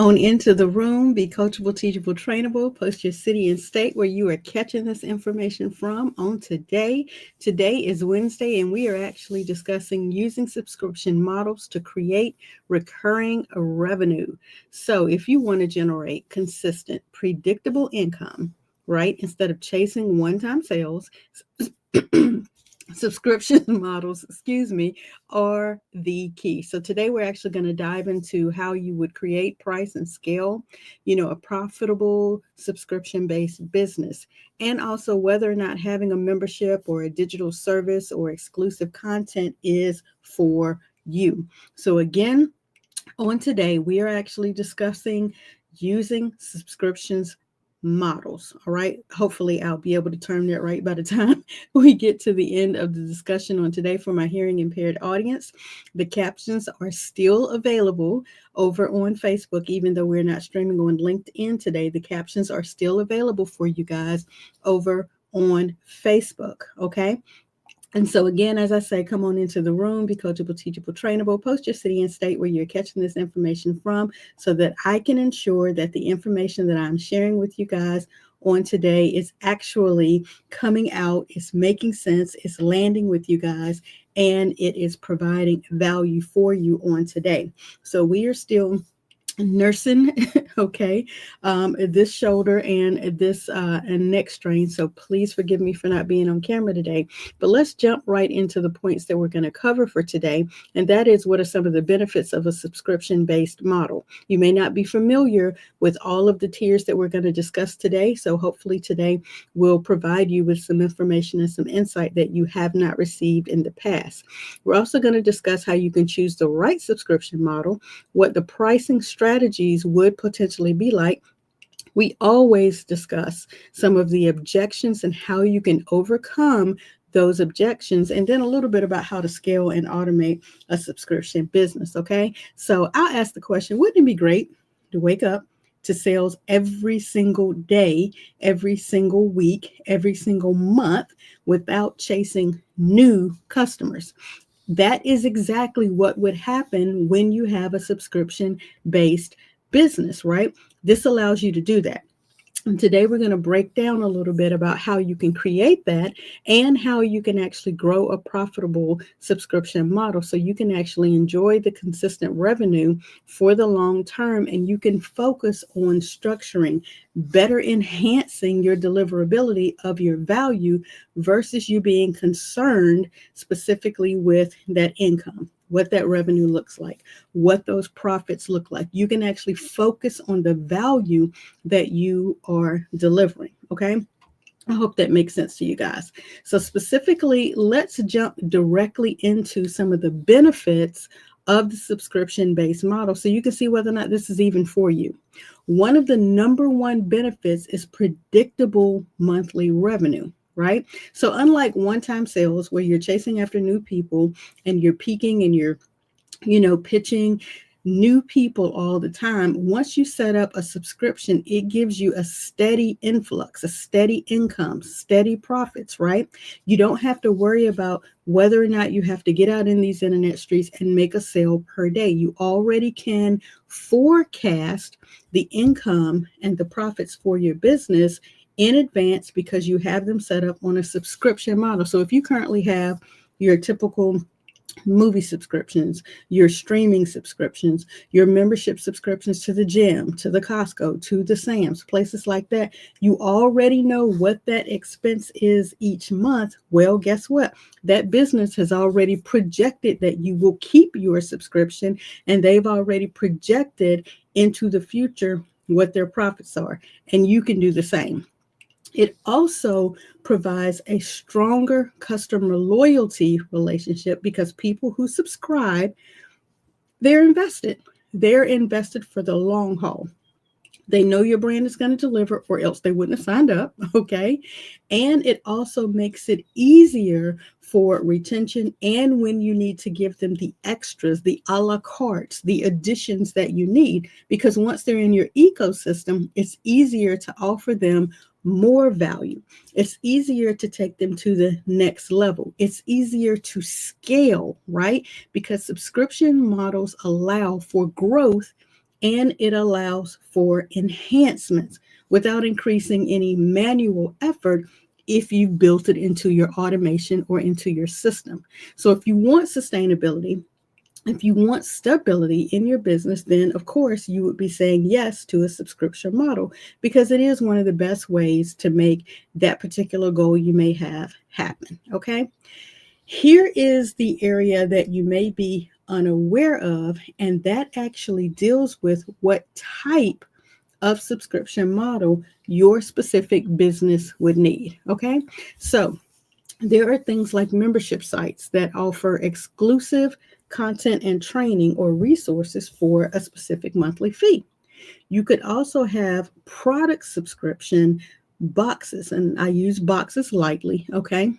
on into the room. Be coachable, teachable, trainable. Post your city and state where you are catching this information from on today. Today is Wednesday, and we are actually discussing using subscription models to create recurring revenue. So, if you want to generate consistent, predictable income, right, instead of chasing one time sales, subscription models, are the key. So today we're actually going to dive into how you would create, price, and scale, a profitable subscription-based business, and also whether or not having a membership or a digital service or exclusive content is for you. So again, on today, we are actually discussing using subscriptions models. All right. Hopefully, I'll be able to term that right by the time we get to the end of the discussion on today for my hearing impaired audience. The captions are still available over on Facebook, even though we're not streaming on LinkedIn today. The captions are still available for you guys over on Facebook. Okay. And so again, as I say, come on into the room, be coachable, teachable, trainable, post your city and state where you're catching this information from so that I can ensure that the information that I'm sharing with you guys on today is actually coming out, it's making sense, it's landing with you guys, and it is providing value for you on today. So we are still nursing okay this shoulder and this and neck strain, so please forgive me for not being on camera today, but let's jump right into the points that we're going to cover for today, and that is what are some of the benefits of a subscription based model. You may not be familiar with all of the tiers that we're going to discuss today, so hopefully today will provide you with some information and some insight that you have not received in the past. We're also going to discuss how you can choose the right subscription model, what the pricing strategies would potentially be like. We always discuss some of the objections and how you can overcome those objections, and then a little bit about how to scale and automate a subscription business. Okay, so I'll ask the question, wouldn't it be great to wake up to sales every single day, every single week, every single month without chasing new customers? That is exactly what would happen when you have a subscription based business, right? This allows you to do that. And today we're going to break down a little bit about how you can create that and how you can actually grow a profitable subscription model so you can actually enjoy the consistent revenue for the long term, and you can focus on structuring, better enhancing your deliverability of your value versus you being concerned specifically with that income, what that revenue looks like, what those profits look like. You can actually focus on the value that you are delivering. Okay. I hope that makes sense to you guys. So specifically, let's jump directly into some of the benefits of the subscription-based model so you can see whether or not this is even for you. One of the number one benefits is predictable monthly revenue. Right? So unlike one-time sales where you're chasing after new people and you're peaking and you're, pitching new people all the time, once you set up a subscription, it gives you a steady influx, a steady income, steady profits, right? You don't have to worry about whether or not you have to get out in these internet streets and make a sale per day. You already can forecast the income and the profits for your business in advance because you have them set up on a subscription model. So if you currently have your typical movie subscriptions, your streaming subscriptions, your membership subscriptions to the gym, to the Costco, to the Sam's, places like that, you already know what that expense is each month. Well, guess what? That business has already projected that you will keep your subscription, and they've already projected into the future what their profits are, and you can do the same. It also provides a stronger customer loyalty relationship because people who subscribe, they're invested. They're invested for the long haul. They know your brand is going to deliver, or else they wouldn't have signed up, okay? And it also makes it easier for retention and when you need to give them the extras, the a la carte, the additions that you need, because once they're in your ecosystem, it's easier to offer them more value. It's easier to take them to the next level. It's easier to scale, right? Because subscription models allow for growth and it allows for enhancements without increasing any manual effort if you've built it into your automation or into your system. So if you want sustainability, if you want stability in your business, then of course you would be saying yes to a subscription model because it is one of the best ways to make that particular goal you may have happen. Okay. Here is the area that you may be unaware of, and that actually deals with what type of subscription model your specific business would need. Okay. So there are things like membership sites that offer exclusive content and training or resources for a specific monthly fee. You could also have product subscription boxes, and I use boxes lightly, okay,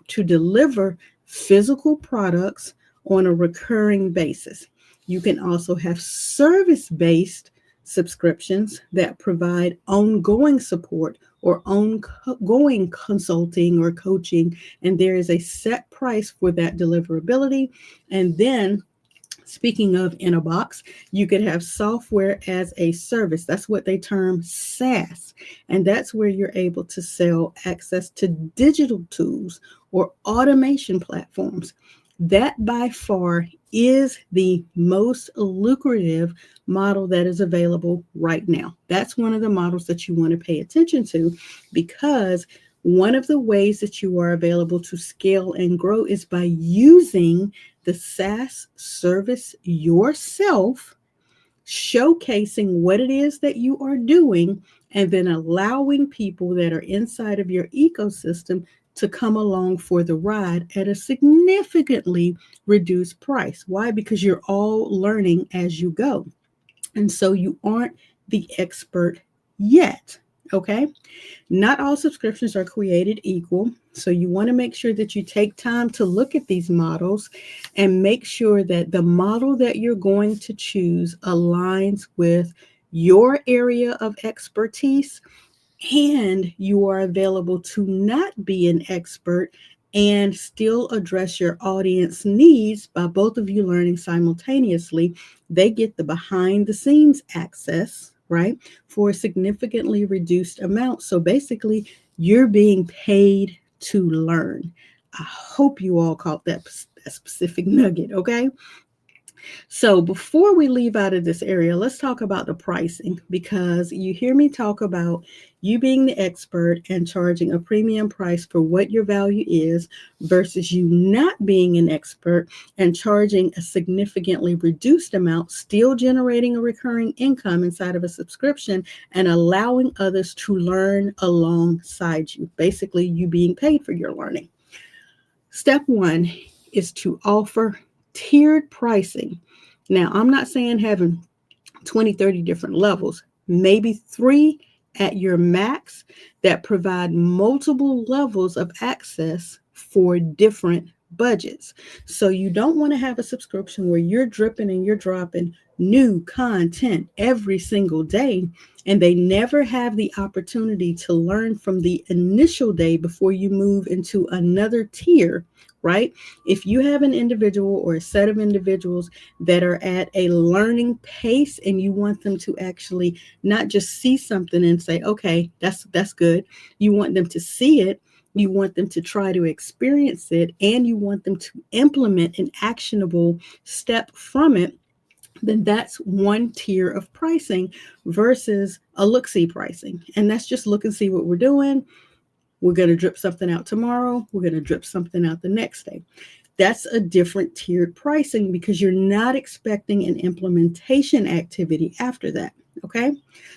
to deliver physical products on a recurring basis. You can also have service based subscriptions that provide ongoing support or ongoing consulting or coaching, and there is a set price for that deliverability. And then speaking of in a box, you could have software as a service. That's what they term SaaS. And that's where you're able to sell access to digital tools or automation platforms. That by far is the most lucrative model that is available right now. That's one of the models that you want to pay attention to, because one of the ways that you are available to scale and grow is by using the SaaS service yourself, showcasing what it is that you are doing, and then allowing people that are inside of your ecosystem to come along for the ride at a significantly reduced price. Why? Because you're all learning as you go. And so you aren't the expert yet. Okay. Not all subscriptions are created equal. So you want to make sure that you take time to look at these models and make sure that the model that you're going to choose aligns with your area of expertise, and you are available to not be an expert and still address your audience needs by both of you learning simultaneously. They get the behind the scenes access, right, for a significantly reduced amount. So basically, you're being paid to learn. I hope you all caught that specific nugget, okay? So before we leave out of this area, let's talk about the pricing, because you hear me talk about you being the expert and charging a premium price for what your value is versus you not being an expert and charging a significantly reduced amount, still generating a recurring income inside of a subscription and allowing others to learn alongside you. Basically, you being paid for your learning. Step one is to offer tiered pricing. Now, I'm not saying having 20, 30 different levels, maybe 3 at your max that provide multiple levels of access for different budgets. So you don't want to have a subscription where you're dripping and you're dropping new content every single day, and they never have the opportunity to learn from the initial day before you move into another tier, right? If you have an individual or a set of individuals that are at a learning pace and you want them to actually not just see something and say, okay, that's good. You want them to see it. You want them to try to experience it, and you want them to implement an actionable step from it. Then that's one tier of pricing versus a look-see pricing. And that's just look and see what we're doing. We're going to drip something out tomorrow. We're going to drip something out the next day. That's a different tiered pricing because you're not expecting an implementation activity after that. Okay.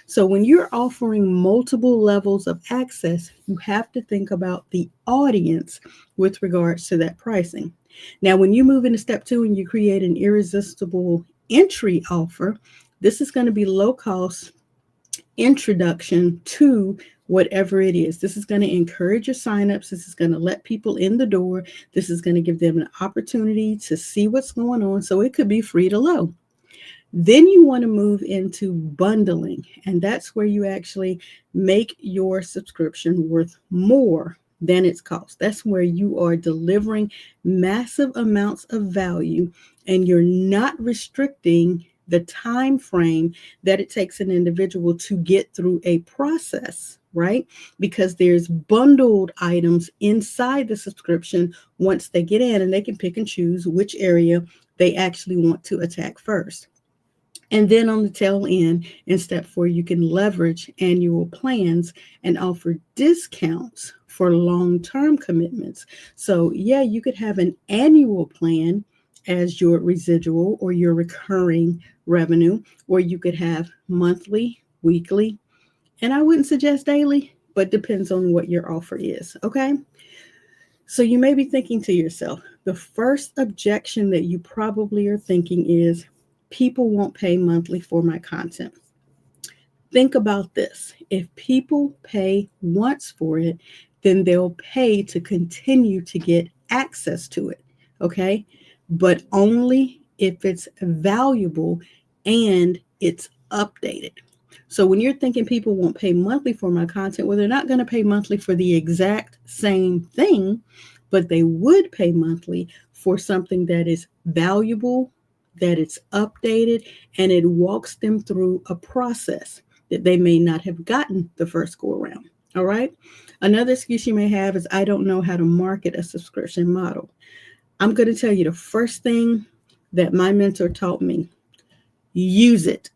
So when you're offering multiple levels of access, you have to think about the audience with regards to that pricing. Now, when you move into step 2 and you create an irresistible entry offer, this is going to be low cost introduction to whatever it is. This is going to encourage your signups. This is going to let people in the door. This is going to give them an opportunity to see what's going on. So it could be free to low. Then you want to move into bundling, and that's where you actually make your subscription worth more than its cost. That's where you are delivering massive amounts of value and you're not restricting the time frame that it takes an individual to get through a process, right? Because there's bundled items inside the subscription once they get in, and they can pick and choose which area they actually want to attack first. And then on the tail end, in step 4, you can leverage annual plans and offer discounts for long term commitments. So, yeah, you could have an annual plan as your residual or your recurring revenue, or you could have monthly, weekly, and I wouldn't suggest daily, but depends on what your offer is. Okay. So, you may be thinking to yourself, the first objection that you probably are thinking is, people won't pay monthly for my content. Think about this. If people pay once for it, then they'll pay to continue to get access to it. Okay. But only if it's valuable and it's updated. So when you're thinking people won't pay monthly for my content, well, they're not going to pay monthly for the exact same thing, but they would pay monthly for something that is valuable, that it's updated, and it walks them through a process that they may not have gotten the first go around. All right. Another excuse you may have is, I don't know how to market a subscription model. I'm going to tell you the first thing that my mentor taught me: use it.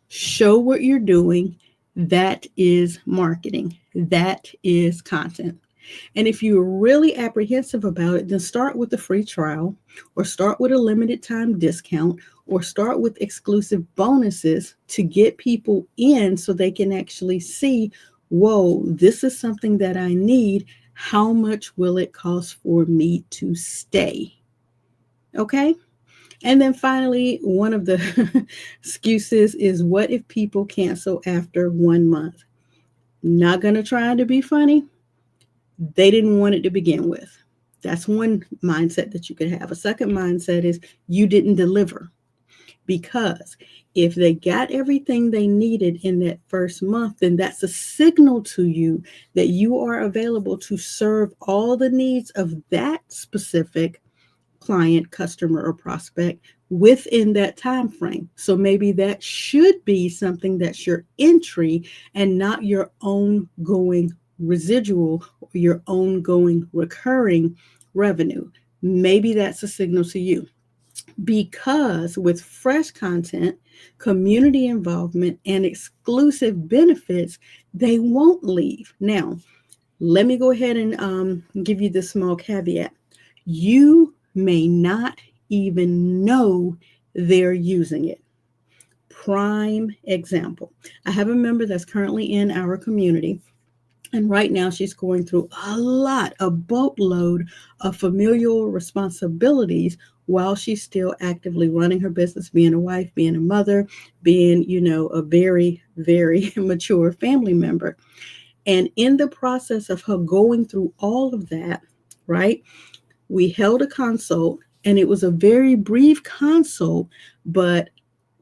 Show what you're doing. That is marketing. That is content. And if you're really apprehensive about it, then start with the free trial, or start with a limited time discount, or start with exclusive bonuses to get people in so they can actually see, whoa, this is something that I need. How much will it cost for me to stay? Okay. And then finally, one of the excuses is, what if people cancel after 1 month? Not going to try to be funny. They didn't want it to begin with. That's one mindset that you could have. A second mindset is, you didn't deliver. Because if they got everything they needed in that first month, then that's a signal to you that you are available to serve all the needs of that specific client, customer, or prospect within that time frame. So maybe that should be something that's your entry and not your ongoing residual or your ongoing recurring revenue. Maybe that's a signal to you, because with fresh content, community involvement, and exclusive benefits, they won't leave. Now, let me go ahead and give you this small caveat. You may not even know they're using it. Prime example. I have a member that's currently in our community, and right now she's going through a boatload of familial responsibilities while she's still actively running her business, being a wife, being a mother, being, a very, very mature family member. And in the process of her going through all of that, right, we held a consult, and it was a very brief consult, but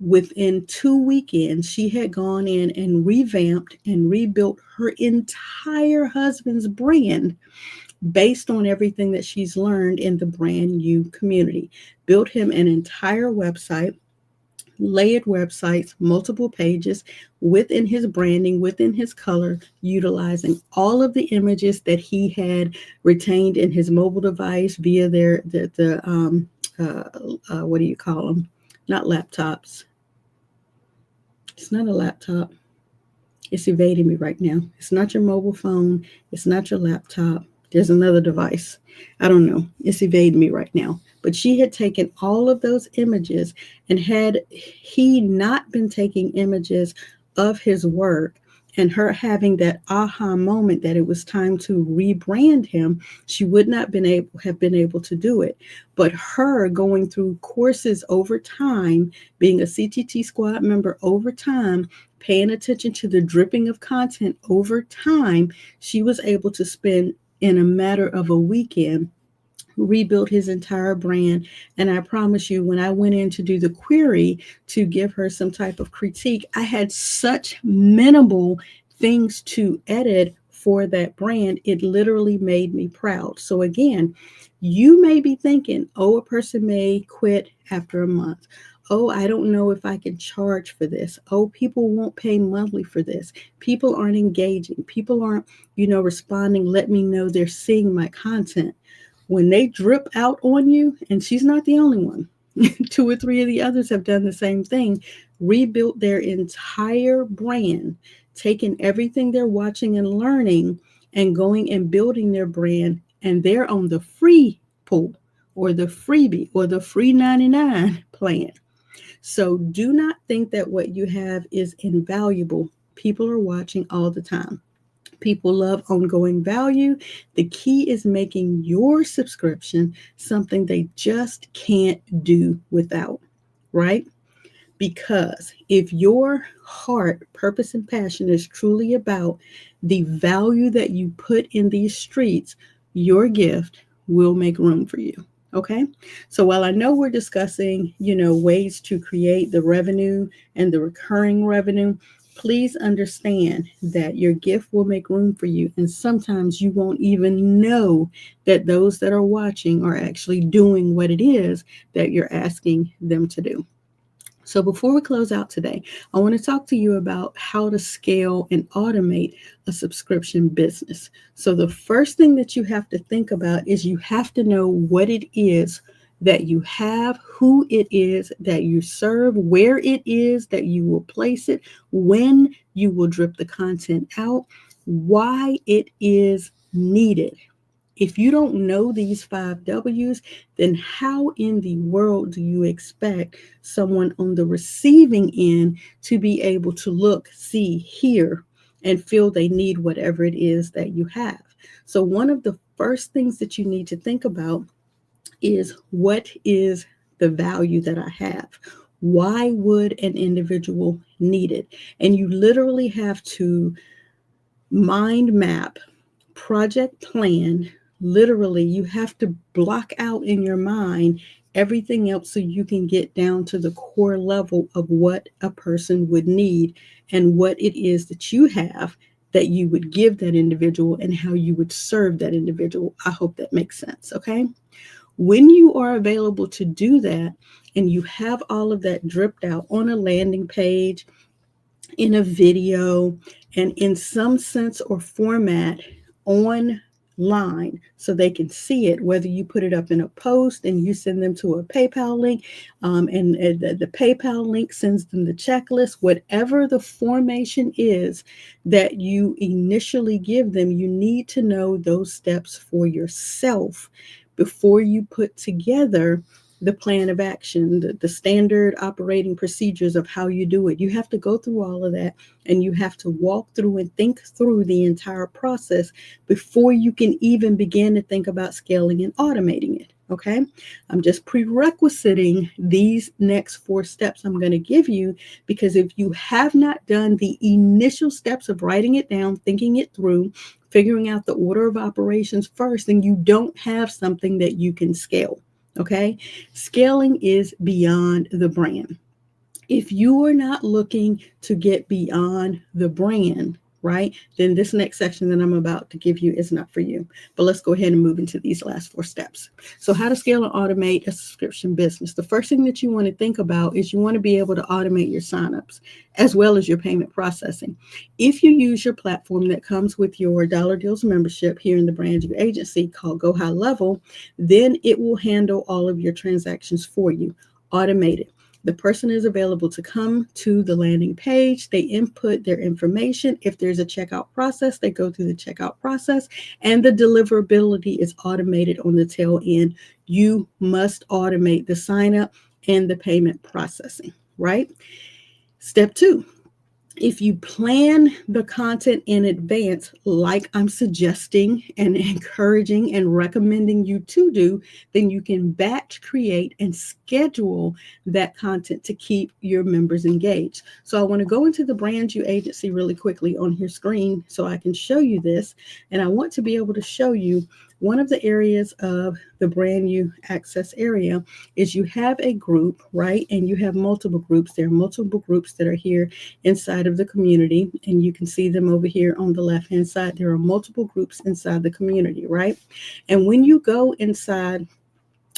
within 2 weekends, she had gone in and revamped and rebuilt her entire husband's brand based on everything that she's learned in the brand new community. Built him an entire website, layered websites, multiple pages within his branding, within his color, utilizing all of the images that he had retained in his mobile device via what do you call them? Not laptops. It's not a laptop. It's evading me right now. It's not your mobile phone. It's not your laptop. There's another device. I don't know. It's evading me right now. But she had taken all of those images, and had he not been taking images of his work and her having that aha moment that it was time to rebrand him, she would not have been able to do it. But her going through courses over time, being a CTT squad member over time, paying attention to the dripping of content over time, she was able to spend, in a matter of a weekend, rebuilt his entire brand. And I promise you, when I went in to do the query to give her some type of critique, I had such minimal things to edit for that brand. It literally made me proud. So again, you may be thinking, oh, a person may quit after a month. Oh, I don't know if I can charge for this. Oh, people won't pay monthly for this. People aren't engaging. People aren't, responding. Let me know they're seeing my content. When they drip out on you, and she's not the only one, two or three of the others have done the same thing, rebuilt their entire brand, taken everything they're watching and learning and going and building their brand, and they're on the free pool or the freebie or the free 99 plan. So do not think that what you have is invaluable. People are watching all the time. People love ongoing value. The key is making your subscription something they just can't do without, right? Because if your heart, purpose, and passion is truly about the value that you put in these streets, your gift will make room for you. Okay. So while I know we're discussing, ways to create the revenue and the recurring revenue, please understand that your gift will make room for you. And sometimes you won't even know that those that are watching are actually doing what it is that you're asking them to do. So before we close out today, I want to talk to you about how to scale and automate a subscription business. So the first thing that you have to think about is you have to know what it is that you have, who it is that you serve, where it is that you will place it, when you will drip the content out, why it is needed. If you don't know these 5 W's, then how in the world do you expect someone on the receiving end to be able to look, see, hear, and feel they need whatever it is that you have? So, one of the first things that you need to think about is, what is the value that I have? Why would an individual need it? And you literally have to mind map, project plan. Literally, you have to block out in your mind everything else so you can get down to the core level of what a person would need and what it is that you have that you would give that individual and how you would serve that individual. I hope that makes sense. Okay. When you are available to do that and you have all of that dripped out on a landing page, in a video, and in some sense or format online so they can see it, whether you put it up in a post and you send them to a PayPal link, and the PayPal link sends them the checklist, whatever the formation is that you initially give them, you need to know those steps for yourself before you put together the plan of action, the standard operating procedures of how you do it. You have to go through all of that, and you have to walk through and think through the entire process before you can even begin to think about scaling and automating it. Okay. I'm just prerequisiting these next 4 steps I'm going to give you, because if you have not done the initial steps of writing it down, thinking it through, figuring out the order of operations first, then you don't have something that you can scale. Okay. Scaling is beyond the brand. If you are not looking to get beyond the brand, right, then this next section that I'm about to give you is not for you. But let's go ahead and move into these last 4 steps. So how to scale and automate a subscription business. The first thing that you want to think about is you want to be able to automate your signups as well as your payment processing. If you use your platform that comes with your Dollar Deals membership here in the brand new agency called Go High Level, then it will handle all of your transactions for you, automated. The person is available to come to the landing page. They input their information. If there's a checkout process, they go through the checkout process, and the deliverability is automated on the tail end. You must automate the sign up and the payment processing, right? Step 2. If you plan the content in advance, like I'm suggesting and encouraging and recommending you to do, then you can batch create and schedule that content to keep your members engaged. So I want to go into the brand new agency really quickly on your screen so I can show you this. And I want to be able to show you one of the areas of the brand new access area is you have a group, right? And you have multiple groups. There are multiple groups that are here inside of the community, and you can see them over here on the left-hand side. There are multiple groups inside the community, right? And when you go inside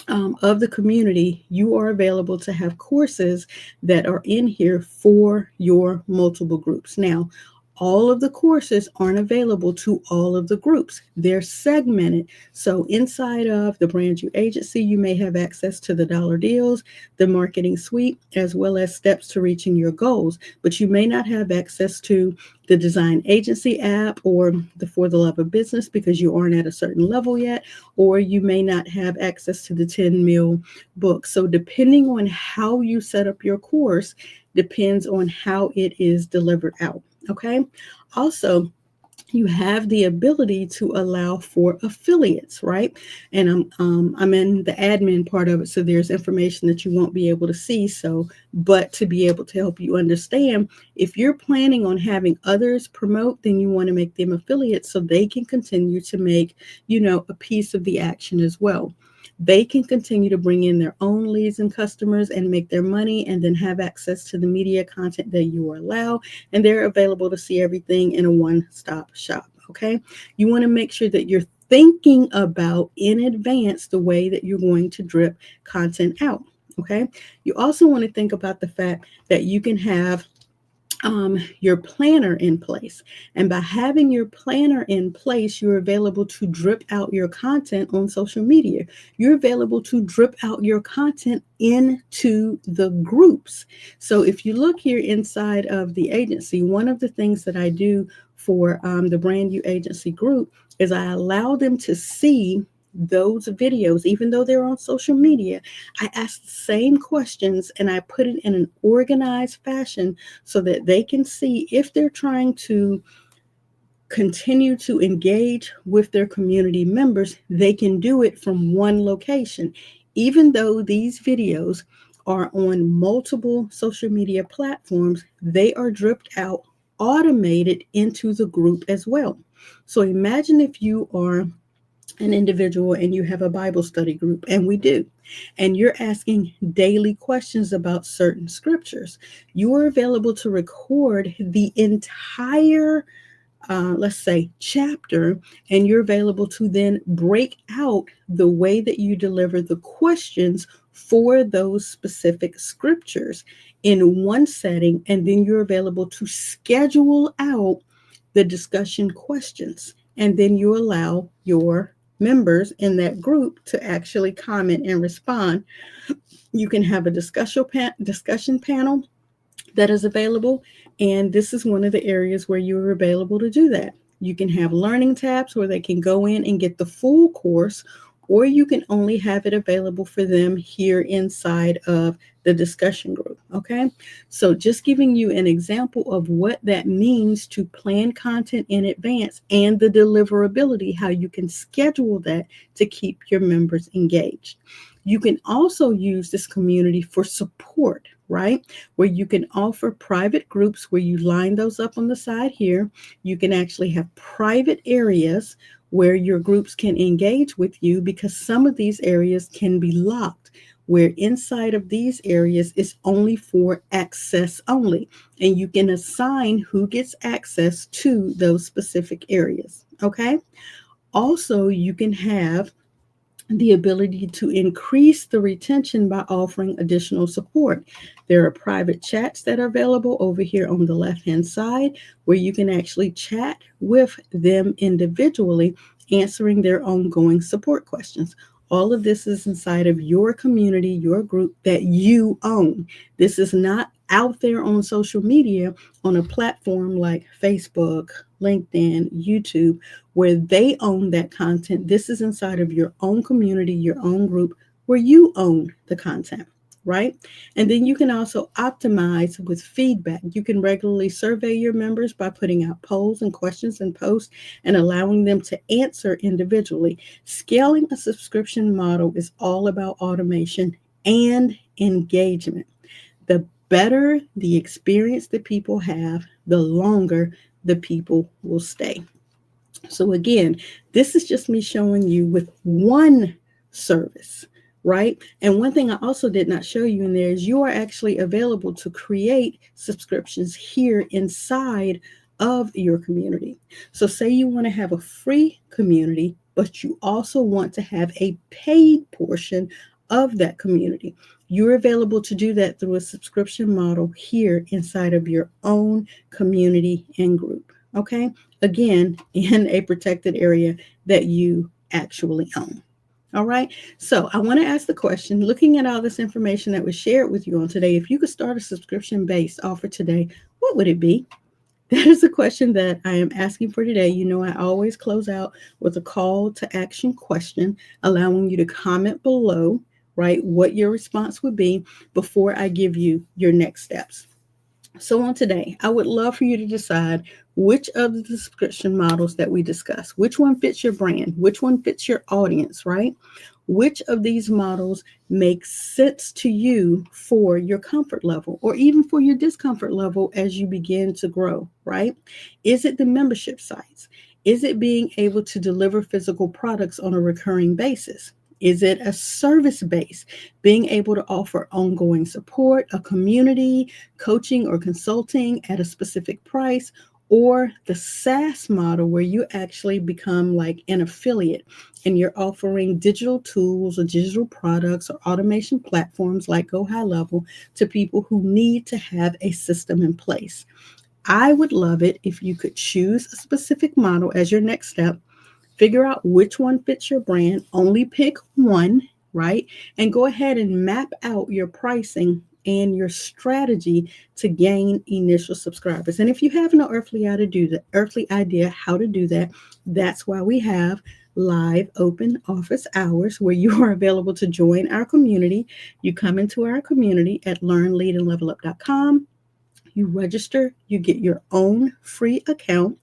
of the community, you are available to have courses that are in here for your multiple groups. Now, all of the courses aren't available to all of the groups. They're segmented. So inside of the brand new agency, you may have access to the dollar deals, the marketing suite, as well as steps to reaching your goals. But you may not have access to the design agency app or the For the Love of Business because you aren't at a certain level yet, or you may not have access to the 10 mil book. So depending on how you set up your course depends on how it is delivered out. Okay. Also, you have the ability to allow for affiliates, right? And I'm in the admin part of it, so there's information that you won't be able to see. So, but to be able to help you understand, if you're planning on having others promote, then you want to make them affiliates so they can continue to make, a piece of the action as well. They can continue to bring in their own leads and customers and make their money and then have access to the media content that you allow. And they're available to see everything in a one-stop shop. Okay. You want to make sure that you're thinking about in advance the way that you're going to drip content out. Okay. You also want to think about the fact that you can have your planner in place. And by having your planner in place, you're available to drip out your content on social media. You're available to drip out your content into the groups. So if you look here inside of the agency, one of the things that I do for the brand new agency group is I allow them to see those videos, even though they're on social media. I ask the same questions and I put it in an organized fashion so that they can see if they're trying to continue to engage with their community members, they can do it from one location. Even though these videos are on multiple social media platforms, they are dripped out, automated into the group as well. So imagine if you are an individual and you have a Bible study group, and we do, and you're asking daily questions about certain scriptures. You are available to record the entire let's say chapter, and you're available to then break out the way that you deliver the questions for those specific scriptures in one setting, and then you're available to schedule out the discussion questions, and then you allow your members in that group to actually comment and respond. You can have a discussion panel that is available. And this is one of the areas where you're available to do that. You can have learning tabs where they can go in and get the full course, or you can only have it available for them here inside of the discussion group. Okay. So just giving you an example of what that means to plan content in advance and the deliverability, how you can schedule that to keep your members engaged. You can also use this community for support, right? Where you can offer private groups where you line those up on the side here. You can actually have private areas where your groups can engage with you, because some of these areas can be locked, where inside of these areas is only for access only, and you can assign who gets access to those specific areas. Okay. Also, you can have the ability to increase the retention by offering additional support. There are private chats that are available over here on the left-hand side where you can actually chat with them individually, answering their ongoing support questions. All of this is inside of your community, your group that you own. This is not out there on social media on a platform like Facebook, LinkedIn, YouTube, where they own that content. This is inside of your own community, your own group, where you own the content, right? And then you can also optimize with feedback. You can regularly survey your members by putting out polls and questions and posts and allowing them to answer individually. Scaling a subscription model is all about automation and engagement. The better the experience that people have, the longer the people will stay. So again, this is just me showing you with one service, right? And one thing I also did not show you in there is you are actually available to create subscriptions here inside of your community. So say you want to have a free community, but you also want to have a paid portion of that community. You're available to do that through a subscription model here inside of your own community and group. Okay. Again, in a protected area that you actually own. All right. So I want to ask the question, looking at all this information that was shared with you on today, if you could start a subscription based offer today, what would it be? That is the question that I am asking for today. You know, I always close out with a call to action question, allowing you to comment below, right, what your response would be before I give you your next steps. So on today, I would love for you to decide which of the subscription models that we discuss, which one fits your brand, which one fits your audience, right? Which of these models makes sense to you for your comfort level or even for your discomfort level as you begin to grow, right? Is it the membership sites? Is it being able to deliver physical products on a recurring basis? Is it a service base, being able to offer ongoing support, a community, coaching or consulting at a specific price, or the SaaS model where you actually become like an affiliate and you're offering digital tools or digital products or automation platforms like Go High Level to people who need to have a system in place? I would love it if you could choose a specific model as your next step. Figure out which one fits your brand, only pick one, right? And go ahead and map out your pricing and your strategy to gain initial subscribers. And if you have no earthly idea how to do that, that's why we have live open office hours where you are available to join our community. You come into our community at learnleadandlevelup.com. You register, you get your own free account,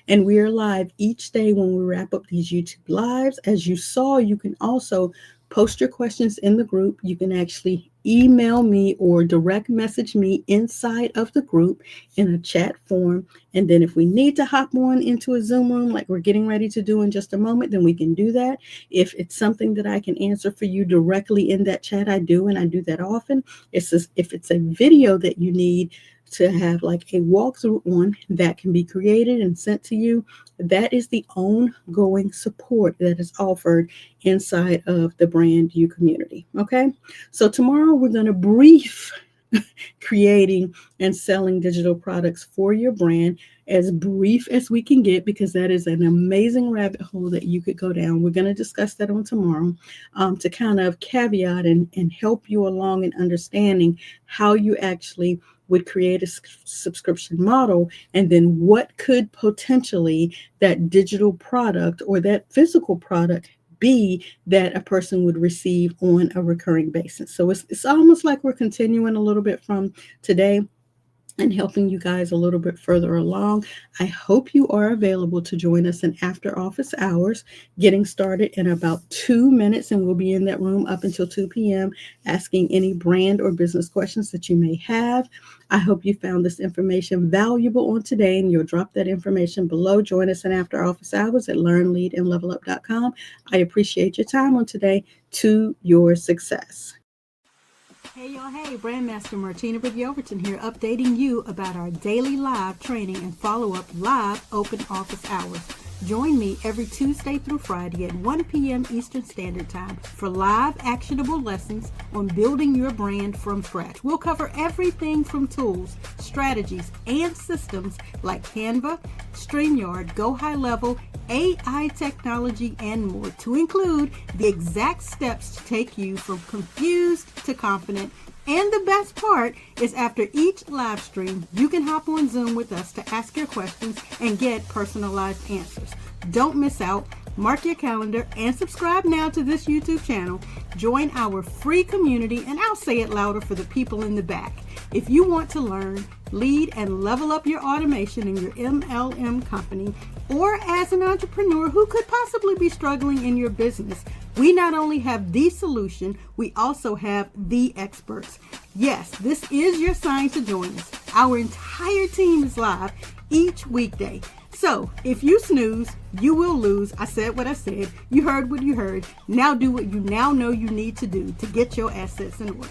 and we are live each day when we wrap up these YouTube lives. As you saw, you can also post your questions in the group. You can actually email me or direct message me inside of the group in a chat form. And then if we need to hop on into a Zoom room like we're getting ready to do in just a moment, then we can do that. If it's something that I can answer for you directly in that chat, I do, and I do that often. If it's a video that you need to have like a walkthrough on, that can be created and sent to you. That is the ongoing support that is offered inside of the Brand You community. Okay. So tomorrow we're going to brief creating and selling digital products for your brand, as brief as we can get, because that is an amazing rabbit hole that you could go down. We're going to discuss that on tomorrow to kind of caveat and help you along in understanding how you actually would create a subscription model, and then what could potentially that digital product or that physical product be that a person would receive on a recurring basis. So it's almost like we're continuing a little bit from today and helping you guys a little bit further along. I hope you are available to join us in after office hours, getting started in about 2 minutes, and we'll be in that room up until 2 p.m. asking any brand or business questions that you may have. I hope you found this information valuable on today, and you'll drop that information below. Join us in after office hours at learnleadandlevelup.com. I appreciate your time on today. To your success. Hey y'all, hey, Brandmaster Martina Britt Yelverton here, updating you about our daily live training and follow-up live open office hours. Join me every Tuesday through Friday at 1 p.m. Eastern Standard Time for live actionable lessons on building your brand from scratch. We'll cover everything from tools, strategies, and systems like Canva, StreamYard, Go High Level, AI technology, and more, to include the exact steps to take you from confused to confident. And the best part is, after each live stream, you can hop on Zoom with us to ask your questions and get personalized answers. Don't miss out. Mark your calendar and subscribe now to this YouTube channel. Join our free community, and I'll say it louder for the people in the back. If you want to learn, lead, and level up your automation in your MLM company, or as an entrepreneur who could possibly be struggling in your business, we not only have the solution, we also have the experts. Yes, this is your sign to join us. Our entire team is live each weekday. So if you snooze, you will lose. I said what I said. You heard what you heard. Now do what you now know you need to do to get your assets in order.